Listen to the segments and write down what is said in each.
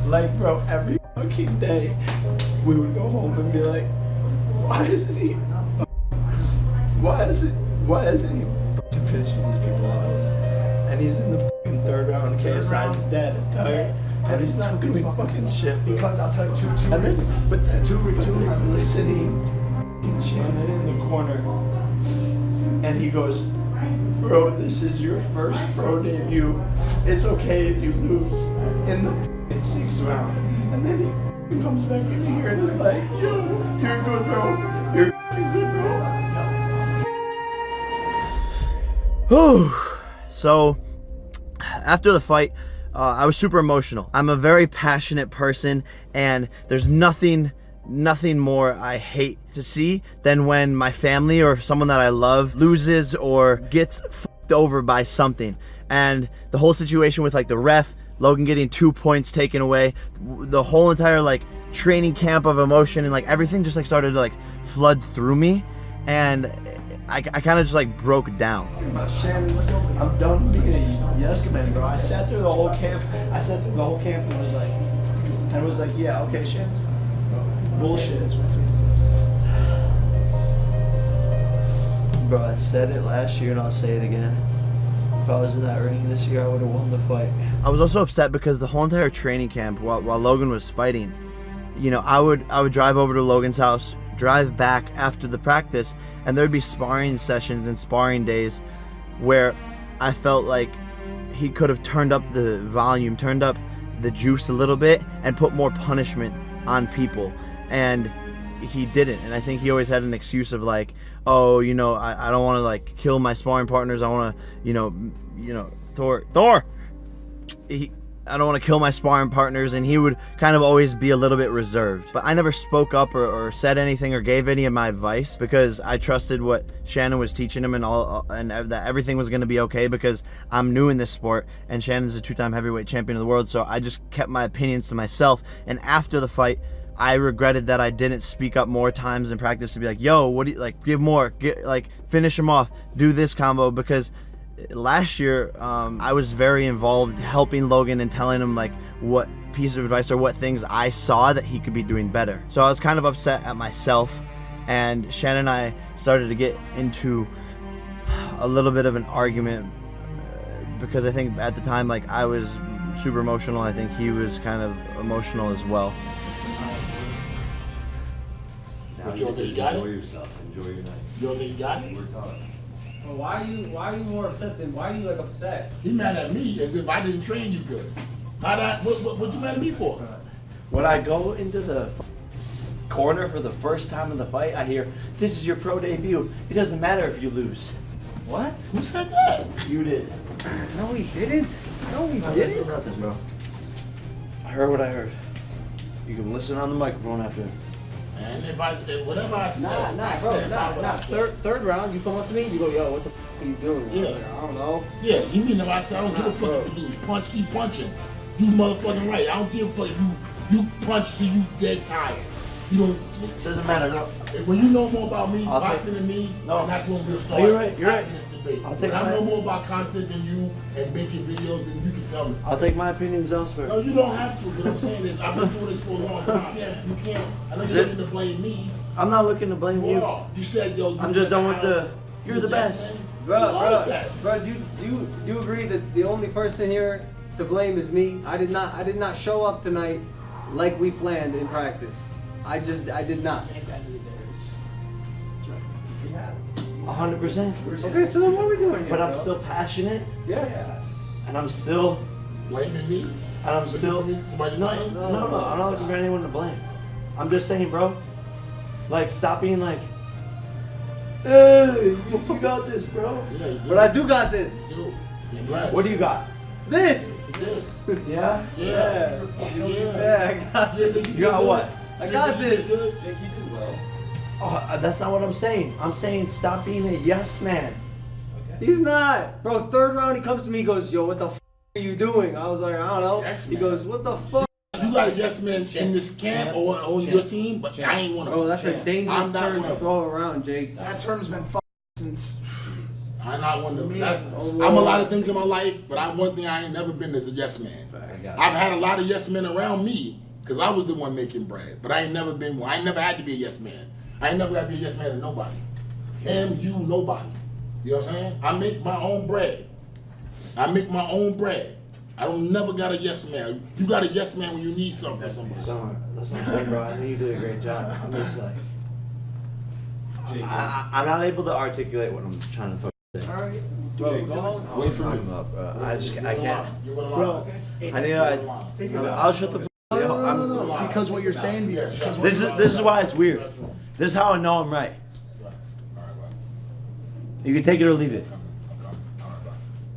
Like, bro, every fucking day, we would go home and be like, why isn't he fucking finishing these people off? And he's in the fucking third round. KSI's his dad and tired. And he's not giving fucking shit. Because I'll tell you two reasons. But then two I'm reasons. listening to Shannon in the corner. And he goes, bro, this is your first pro debut. It's okay if you lose in the 6th round. And then he comes back in here and is like, yo, you're good, bro. You're good, bro. So, after the fight, I was super emotional. I'm a very passionate person, and there's nothing more I hate to see than when my family or someone that I love loses or gets f***ed over by something. And the whole situation with like the ref, Logan getting 2 points taken away, the whole entire like training camp of emotion and like everything just like started to like flood through me, and I kind of just like broke down. I'm done being a yes man, bro. I sat through the whole camp. And was like, yeah, okay, Shannon. Bullshit. Bro, I said it last year and I'll say it again. If I was in that ring this year, I would have won the fight. I was also upset because the whole entire training camp, while Logan was fighting, you know, I would drive over to Logan's house, drive back after the practice, and there'd be sparring sessions and sparring days where I felt like he could have turned up the volume, turned up the juice a little bit, and put more punishment on people. And he didn't. And I think he always had an excuse of like, oh, you know, I don't want to like kill my sparring partners. I want to, you know, Thor. I don't want to kill my sparring partners, and he would kind of always be a little bit reserved. But I never spoke up or said anything or gave any of my advice because I trusted what Shannon was teaching him and that everything was going to be okay, because I'm new in this sport and Shannon's a 2-time heavyweight champion of the world. So I just kept my opinions to myself. And after the fight, I regretted that I didn't speak up more times in practice to be like, yo, what do you like, give more, finish him off, do this combo, because last year, I was very involved helping Logan and telling him like what piece of advice or what things I saw that he could be doing better. So I was kind of upset at myself, and Shannon and I started to get into a little bit of an argument because I think at the time like I was super emotional. I think he was kind of emotional as well. But you don't think he got it? Enjoy yourself. Enjoy your night. You don't think he got it? We're done. Well, why are you more upset than why are you like upset? He mad at me as if I didn't train you good. What you mad at me for? When I go into the corner for the first time in the fight, I hear, this is your pro debut. It doesn't matter if you lose. What? Who said that? You did. No, he didn't. No, he didn't. Nothing, bro. I heard what I heard. You can listen on the microphone after. And if whatever I said, Nah, I bro, stand by what I said. Third round, you come up to me, you go, yo, what the f are you doing? Yeah. I don't know. Yeah, you mean if I said I don't give a fuck if you lose. Punch, keep punching. You motherfucking right. I don't give a fuck if you punch till you dead tired. You don't. It doesn't matter, bro. When you know more about me, I'll boxing than me, No. that's when we'll start. Oh, you're right, you're right. having this debate. I'll take when I my- know more about content than you and making videos, then you can tell me. I'll take my opinions elsewhere. No, you don't have to. What I'm saying is, I've been doing this for a long time. You can't. I know you're looking to blame me. I'm not looking to blame you. Well, you said, yo, I'm just done with the, you're the best. Bro, do you agree that the only person here to blame is me? I did not show up tonight like we planned in practice. I did not. 100%. Okay, so then what are we doing here? But I'm bro? still passionate, Yes. and I'm still, Blaming me? and I'm still, Somebody no, lying? I'm not looking for anyone to blame. I'm just saying, bro, like, stop being like, hey, you got this, bro. Yeah, you do. But I do got this. You. You're blessed. What do you got? This. This. Yeah? Yeah. Yeah, I got this. You got what? I got this. Oh, that's not what I'm saying. I'm saying stop being a yes man. He's not. Bro, third round he comes to me, he goes, yo, what the f are you doing? I was like, I don't know. Yes, He man. goes, what the fuck? You got a yes man in this camp or on your team, but I ain't one of them. Bro, that's a dangerous I'm not term one to of throw around, Jake. That term's been fucked since I'm not one of them. I'm a lot of things in my life, but one thing I ain't never been is a yes man. I've had a lot of yes men around me because I was the one making bread, but I ain't never been one. I ain't never had to be a yes man. I ain't never got to be a yes man to nobody. Him, you, nobody. You know what I'm saying? I make my own bread. I make my own bread. I don't never got a yes man. You got a yes man when you need something from somebody. That's not right, bro. I think you did a great job. I'm just like, I'm not able to articulate what I'm trying to say. All right. Bro, wait for me. I can't. Bro, I'll shut the. no. Because what you're saying. This is why it's weird. This is how I know I'm right. You can take it or leave it.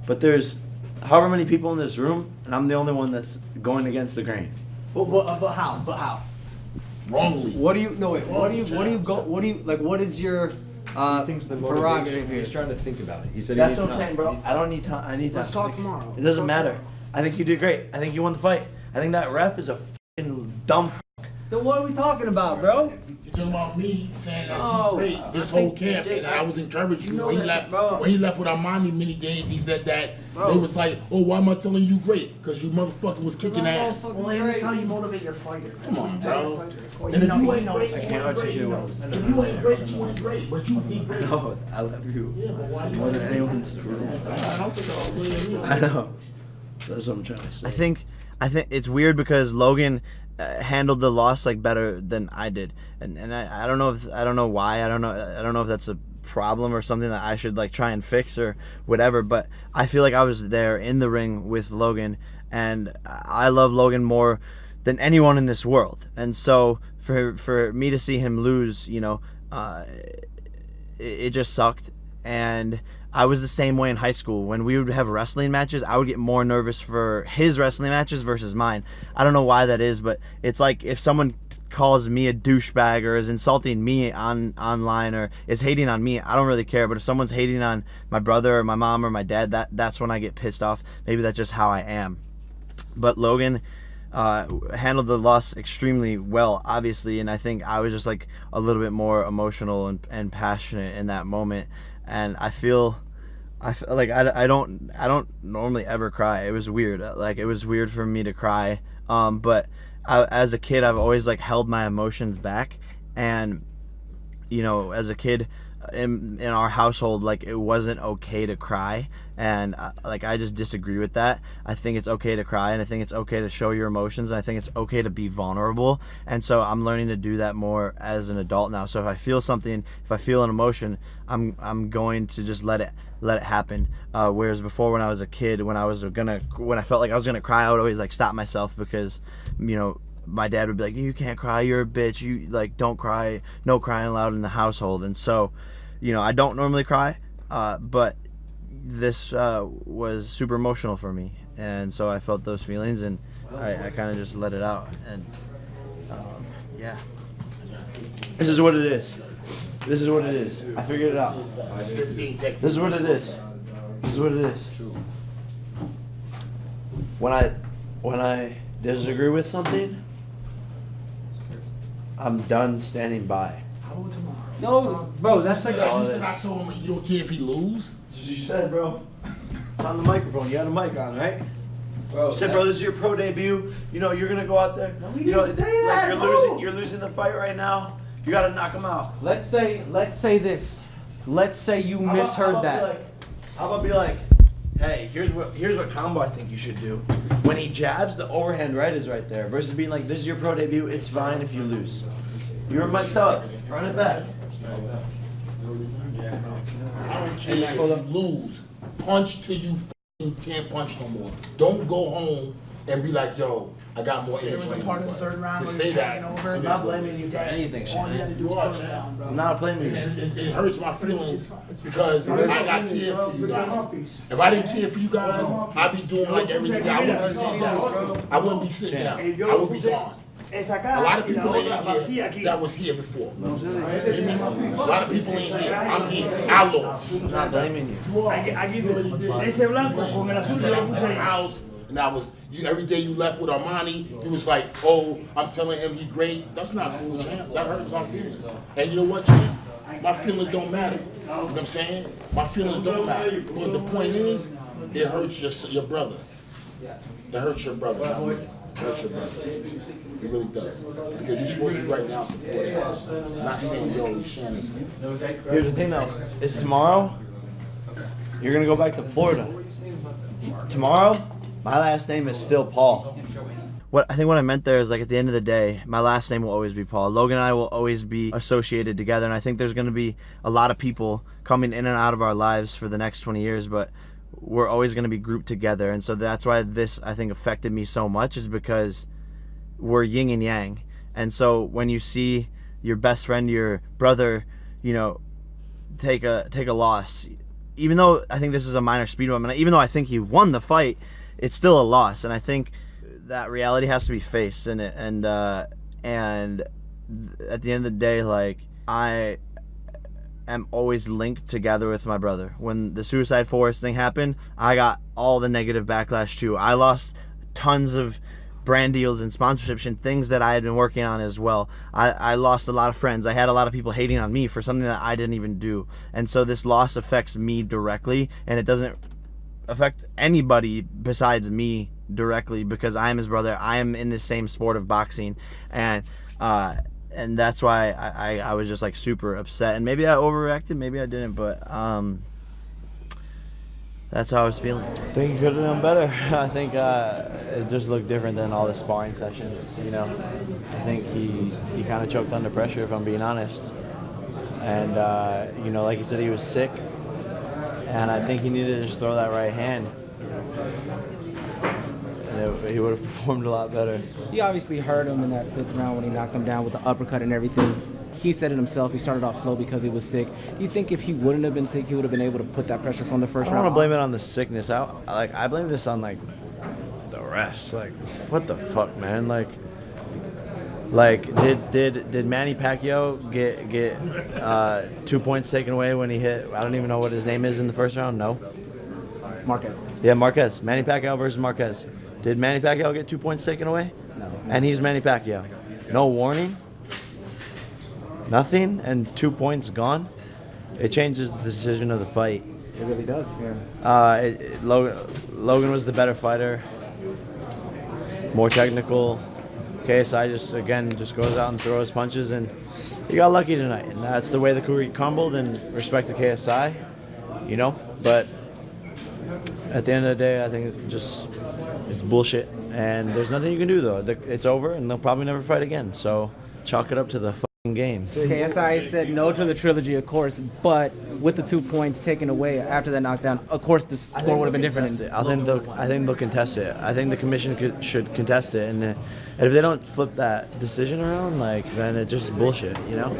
But there's however many people in this room, and I'm the only one that's going against the grain. But how? But how? Wrongly. What do you? No wait. What do you go? What do you like? What is your Thinks the prerogative here? He's trying to think about it. He said That's he what needs I'm saying, bro. I don't need time. I need time. Let's talk tomorrow. It doesn't matter. I think you did great. I think you won the fight. I think that ref is a fucking dumb. Then what are we talking about, bro? You're talking about me saying that Oh, you great this whole camp, and I was encouraging you. When he left, bro. when he left with Armani many days, he said that they was like, "Oh, why am I telling you great? Because you motherfucker was kicking ass." Well, and that's how you motivate your fighter. Come on, bro. And And if you ain't know, great, I you can't ain't great. articulate what I'm saying. If you ain't great, you ain't great. But you be great. No, I love you Yeah, but why you more than anyone in this room. I don't think I'll I know. That's what I'm trying to say. I think it's weird because Logan handled the loss like better than I did, and I don't know why. I don't know if that's a problem or something that I should like try and fix or whatever. But I feel like I was there in the ring with Logan, and I love Logan more than anyone in this world. And so for me to see him lose, it just sucked. And I was the same way in high school. When we would have wrestling matches, I would get more nervous for his wrestling matches versus mine. I don't know why that is, but it's like if someone calls me a douchebag or is insulting me online or is hating on me, I don't really care. But if someone's hating on my brother or my mom or my dad, that's when I get pissed off. Maybe that's just how I am. But Logan handled the loss extremely well, obviously, and I think I was just like a little bit more emotional and passionate in that moment. And I feel like I don't normally ever cry. It was weird. Like it was weird for me to cry. But as a kid, I've always like held my emotions back. And as a kid in our household, like it wasn't okay to cry. And like I just disagree with that. I think it's okay to cry, and I think it's okay to show your emotions, and I think it's okay to be vulnerable. And so I'm learning to do that more as an adult now. So if I feel something, if I feel an emotion, I'm going to just let it happen. Whereas before, when I was a kid, when I felt like I was gonna cry, I would always like stop myself because my dad would be like, "You can't cry, you're a bitch, you like don't cry, no crying allowed in the household." And so I don't normally cry, but this was super emotional for me, and so I felt those feelings, and I kind of just let it out. And yeah, this is what it is. This is what it is. I figured it out. This is what it is. This is what it is. When I disagree with something, I'm done standing by. How about tomorrow? No, bro, that's like You said I told him you don't care if he lose. That's what you said, bro. It's on the microphone. You had a mic on, right? bro. You said, bro, this is your pro debut. You're gonna go out there. we didn't say that, you're bro. You're losing the fight right now. You gotta knock him out. Let's say this. Let's say you misheard that. How about be like, hey, here's what combo I think you should do. When he jabs, the overhand right is right there. Versus being like, this is your pro debut. It's fine if you lose. You're mic'd up. Run it back. I don't care if you lose. Punch till you can't punch no more. Don't go home and be like, yo, I got more There energy. was a part of the third round To where say you're that. turning over. I'm not blaming you for anything, All you had to Shannon. do was put him down, bro. I'm not blaming you. And it hurts my feelings because I got care for you guys. If I didn't care for you guys, I'd be doing like everything. I wouldn't be sitting down. I wouldn't be sitting down. I would be gone. A lot of people ain't here that was here before. You hear me? A lot of people ain't here. I'm here. I lost. I'm not blaming you. Ese blanco con el azul yo lo puse ahí. House, and every day you left with Armani, you was like, oh, I'm telling him he great. That's not cool, champ. That hurts my feelings. And you know what, champ? my feelings don't matter. You know what I'm saying? My feelings don't matter. But the point is, it hurts your brother. It hurts your brother. It hurts your brother. It really does. Because you're supposed to be right now supporting him. Not saying, yo, he's Shannon. Here's the thing though, is tomorrow, you're gonna go back to Florida. Tomorrow, my last name is still Paul. What I meant there is, like, at the end of the day, my last name will always be Paul. Logan and I will always be associated together, and I think there's gonna be a lot of people coming in and out of our lives for the next 20 years, but we're always gonna be grouped together. And so that's why this, I think, affected me so much, is because we're yin and yang. And so when you see your best friend, your brother, you know, take a loss, even though I think this is a minor speed bump, and even though I think he won the fight, it's still a loss. And I think that reality has to be faced in it. And at the end of the day, like, I am always linked together with my brother. When the Suicide Forest thing happened, I got all the negative backlash too. I lost tons of brand deals and sponsorships and things that I had been working on as well. I lost a lot of friends. I had a lot of people hating on me for something that I didn't even do. And so this loss affects me directly, and it doesn't affect anybody besides me directly, because I am his brother. I am in the same sport of boxing, and that's why I was just, like, super upset. And maybe I overreacted, maybe I didn't, but that's how I was feeling. I think he could have done better. I think it just looked different than all the sparring sessions, you know. I think he kind of choked under pressure, if I'm being honest. And, you know, like he said, he was sick. And I think he needed to just throw that right hand. And he would have performed a lot better. He obviously hurt him in that 5th round when he knocked him down with the uppercut and everything. He said it himself. He started off slow because he was sick. Do you think if he wouldn't have been sick, he would have been able to put that pressure from the first round? I don't want to blame it on the sickness. I blame this on, like, the refs. Like, what the fuck, man? Like did Manny Pacquiao get 2 points taken away when he hit? I don't even know what his name is in the first round. No. Marquez. Yeah, Marquez. Manny Pacquiao versus Marquez. Did Manny Pacquiao get 2 points taken away? No. And he's Manny Pacquiao. No warning. Nothing, and 2 points gone. It changes the decision of the fight. It really does, yeah. Logan was the better fighter, more technical. KSI just goes out and throws punches, and he got lucky tonight. And that's the way the career crumbled, and respect to KSI, you know. But at the end of the day, I think it's bullshit, and there's nothing you can do, though. It's over, and they'll probably never fight again. So chalk it up to the game. KSI said no to the trilogy, of course, but with the 2 points taken away after that knockdown, of course the score would have been different. I think they'll contest it. I think the commission should contest it, and if they don't flip that decision around, like, then it's just bullshit, you know.